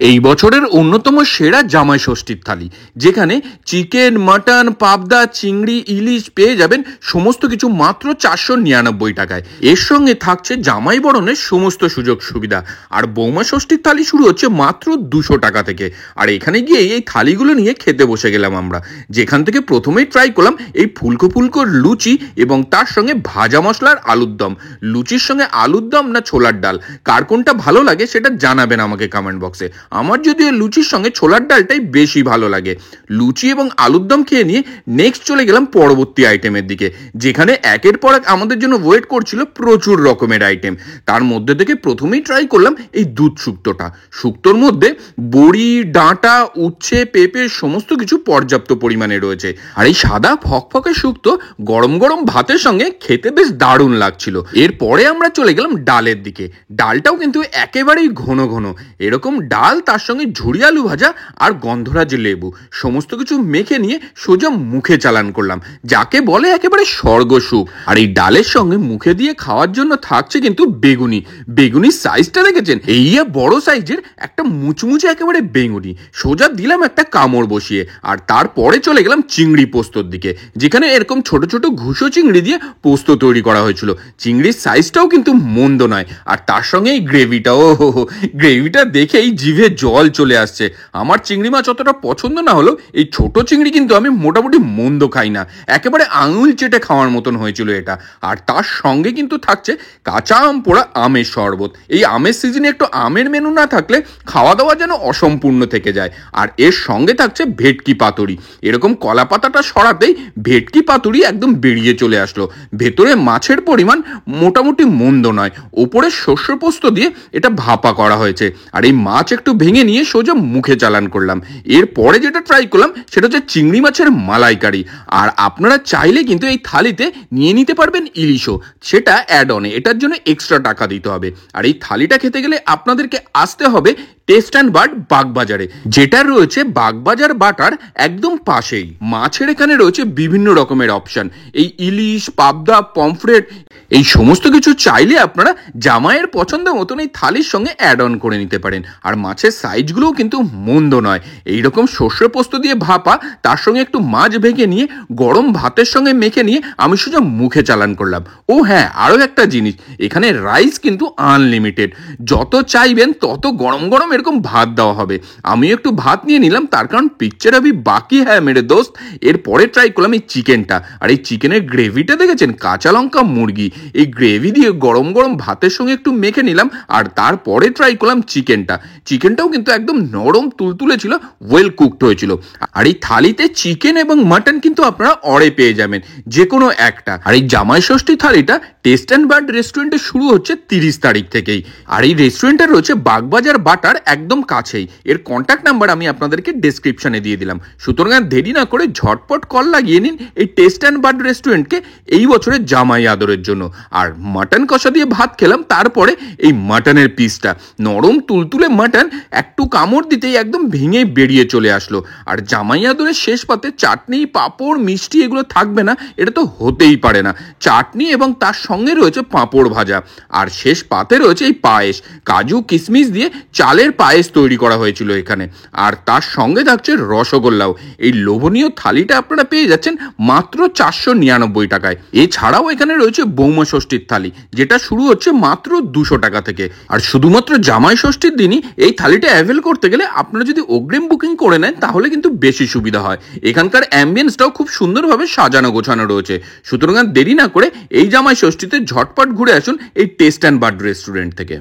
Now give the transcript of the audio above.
এই বছরের অন্যতম সেরা জামাই ষষ্ঠীর থালি, যেখানে চিকেন, মাটন, পাবদা, চিংড়ি, ইলিশ পেয়ে যাবেন সমস্ত কিছু মাত্র 499 টাকায়। এর সঙ্গে থাকছে জামাই বরণের সমস্ত সুযোগ সুবিধা। আর বৌমা ষষ্ঠীর থালি শুরু হচ্ছে মাত্র 200 টাকা থেকে। আর এখানে গিয়ে এই থালিগুলো নিয়ে খেতে বসে গেলাম আমরা, যেখান থেকে প্রথমেই ট্রাই করলাম এই ফুলকো ফুলকো লুচি এবং তার সঙ্গে ভাজা মশলার আলুর দম। লুচির সঙ্গে আলুর দম না ছোলার ডাল, কার কোনটা ভালো লাগে সেটা জানাবেন আমাকে কমেন্ট বক্সে। আমার যদিও লুচির সঙ্গে ছোলার ডালটাই বেশি ভালো লাগে। লুচি এবং আলুর দম খেয়ে নিয়ে নেক্সট চলে গেলাম পরবর্তী আইটেমের দিকে, যেখানে একের পর এক আমাদের জন্য ওয়েট করছিল প্রচুর রকমের আইটেম। তার মধ্যে থেকে প্রথমেই ট্রাই করলাম এই দুধ শুক্তোটা। শুক্তোর মধ্যে বড়ি, ডাঁটা, উচ্ছে, পেঁপে সমস্ত কিছু পর্যাপ্ত পরিমাণে রয়েছে। আর এই সাদা ফকফকে শুক্তো গরম গরম ভাতের সঙ্গে খেতে বেশ দারুণ লাগছিল। এরপরে আমরা চলে গেলাম ডালের দিকে। ডালটাও কিন্তু একেবারেই ঘন ঘন এরকম ডাল, তার সঙ্গে ঝুরি আলু ভাজা আর গন্ধরাজ লেবু সমস্ত কিছু মেখে নিয়ে সোজা মুখে চালান করলাম, যাকে বলে একেবারে স্বর্গসুখ। আর এই ডালের সঙ্গে মুখে দিয়ে খাওয়ার জন্য থাকছে কিন্তু বেগুনি। বেগুনির সাইজটা দেখেছেন, এই বড় সাইজের একটা মুচমুচে একেবারে বেগুনি। সোজা দিলাম একটা কামড় বসিয়ে। আর তারপরে চলে গেলাম চিংড়ি পোস্তর দিকে, যেখানে এরকম ছোট ছোট ঘুষো চিংড়ি দিয়ে পোস্ত তৈরি করা হয়েছিল। চিংড়ির সাইজটাও কিন্তু মন্দ নয়। আর তার সঙ্গে এই গ্রেভিটা, গ্রেভিটা দেখেই জিভে জল চলে আসছে। আমার চিংড়ি মাছ অতটা পছন্দ না হলেও এই ছোট চিংড়ি কিন্তু আমি মোটামুটি মন্দ খাই না, একেবারে আঙুল চেটে খাওয়ার মতন হয়েছিল এটা। আর তার সঙ্গে কিন্তু থাকছে কাঁচা আম পোড়া আমের শরবত। এই আমের সিজনে একটু আমের মেনু না থাকলে খাওয়া দাওয়া যেন অসম্পূর্ণ থেকে যায়। আর এর সঙ্গে থাকছে ভেটকি পাতুরি। এরকম কলা পাতাটা সরাতেই ভেটকি পাতুরি একদম বেরিয়ে চলে আসলো। ভেতরে মাছের পরিমাণ মোটামুটি মন্দ নয়, ওপরে শস্য পোস্ত দিয়ে এটা ভাপা করা হয়েছে। আর এই মাছ একটু ভেঙে নিয়ে সোজা মুখে চালান করলাম। এরপরে যেটা ট্রাই করলাম সেটা হচ্ছে চিংড়ি মাছের মালাইকারি। আর আপনারা চাইলে কিন্তু এই থালিতে নিয়ে নিতে পারবেন ইলিশও, সেটা অ্যাড অনে, এটার জন্য এক্সট্রা টাকা দিতে হবে। আর এই থালিটা খেতে গেলে আপনাদেরকে আসতে হবে টেস্ট অ্যান্ড বার্ড বাগবাজারে, যেটা রয়েছে বাগবাজার বাটার একদম পাশেই। মাছের এখানে রয়েছে বিভিন্ন রকমের অপশন, এই ইলিশ, পাবদা, পমফ্রেট এই সমস্ত কিছু চাইলে আপনারা জামাইয়ের পছন্দ মতন এই থালির সঙ্গে অ্যাড অন করে নিতে পারেন। আর মাছের সাইজগুলোও কিন্তু মন্দ নয়। এইরকম সর্ষে পোস্ত দিয়ে ভাপা, তার সঙ্গে একটু মাছ ভেঙে নিয়ে গরম ভাতের সঙ্গে মেখে নিয়ে আমি সোজা মুখে চালান করলাম। ও হ্যাঁ, আরও একটা জিনিস, এখানে রাইস কিন্তু আনলিমিটেড, যত চাইবেন তত গরম গরম এরকম ভাত দেওয়া হবে। আমি একটু ভাত নিয়ে নিলাম, তার কারণ পিকচার আভি বাকি হ্যাঁ মেরে দোস্ত। এরপরে ট্রাই করলাম এই চিকেনটা। আর এই চিকেনের গ্রেভিটা দেখেছেন, কাঁচা লঙ্কা, মুরগি, এই গ্রেভি দিয়ে গরম গরম ভাতের সঙ্গে একটু মেখে নিলাম। আর তারপরে ট্রাই করলাম চিকেনটা। চিকেনটাও কিন্তু একদম নরম তুলতুলে ছিল, ওয়েল কুকড হয়েছিল। আর এই থালিতে চিকেন এবং মাটন কিন্তু আপনারা অরে পেয়ে যাবেন, যে কোনো একটা। আর এই জামাই ষষ্ঠী থালিটা টেস্ট অ্যান্ড বার্ড রেস্টুরেন্টে শুরু হচ্ছে 30 তারিখ থেকেই। আর এই রেস্টুরেন্টটা রয়েছে বাগবাজার বাটার একদম কাছেই। এর কন্ট্যাক্ট নাম্বার আমি আপনাদেরকে ডেসক্রিপশনে দিয়ে দিলাম, সুতরাং দেরি না করে ঝটপট কল লাগিয়ে নিন এই টেস্ট অ্যান্ড বার্ড রেস্টুরেন্টকে এই বছরের জামাই আদরের জন্য। আর মাটন কষা দিয়ে ভাত খেলাম, তারপরে এই মাটনের পিসটা নরম তুলতুলে মাটন একটু কামড় দিতেই একদম ভেঙে বেরিয়ে চলে আসলো। আর জামাই আদরের শেষ পাতে চাটনি, পাঁপড়, মিষ্টি এগুলো থাকবে না, এটা তো হতেই পারে না। চাটনি এবং তার সঙ্গে রয়েছে পাঁপড় ভাজা। আর শেষ পাতে রয়েছে এই পায়েস, কাজু কিশমিশ দিয়ে চালের পায়েস তৈরি করা হয়েছিল এখানে। আর তার সঙ্গে থাকছে রসগোল্লাও। এই লোভনীয় থালিটা আপনারা পেয়ে যাচ্ছেন মাত্র 499 টাকায়। এছাড়াও এখানে রয়েছে বৌমা ষষ্ঠীর থালি, যেটা শুরু হচ্ছে মাত্র 200 টাকা থেকে। আর শুধুমাত্র জামাই ষষ্ঠীর দিনই এই থালিটা অ্যাভেল করতে গেলে আপনারা যদি অগ্রিম বুকিং করে নেন তাহলে কিন্তু বেশি সুবিধা হয়। এখানকার অ্যাম্বিয়েন্সটাও খুব সুন্দরভাবে সাজানো গোছানো রয়েছে। সুতরাং দেরি না করে এই জামাই ষষ্ঠীতে ঝটপট ঘুরে আসুন এই টেস্ট অ্যান্ড বার্ড রেস্টুরেন্ট থেকে।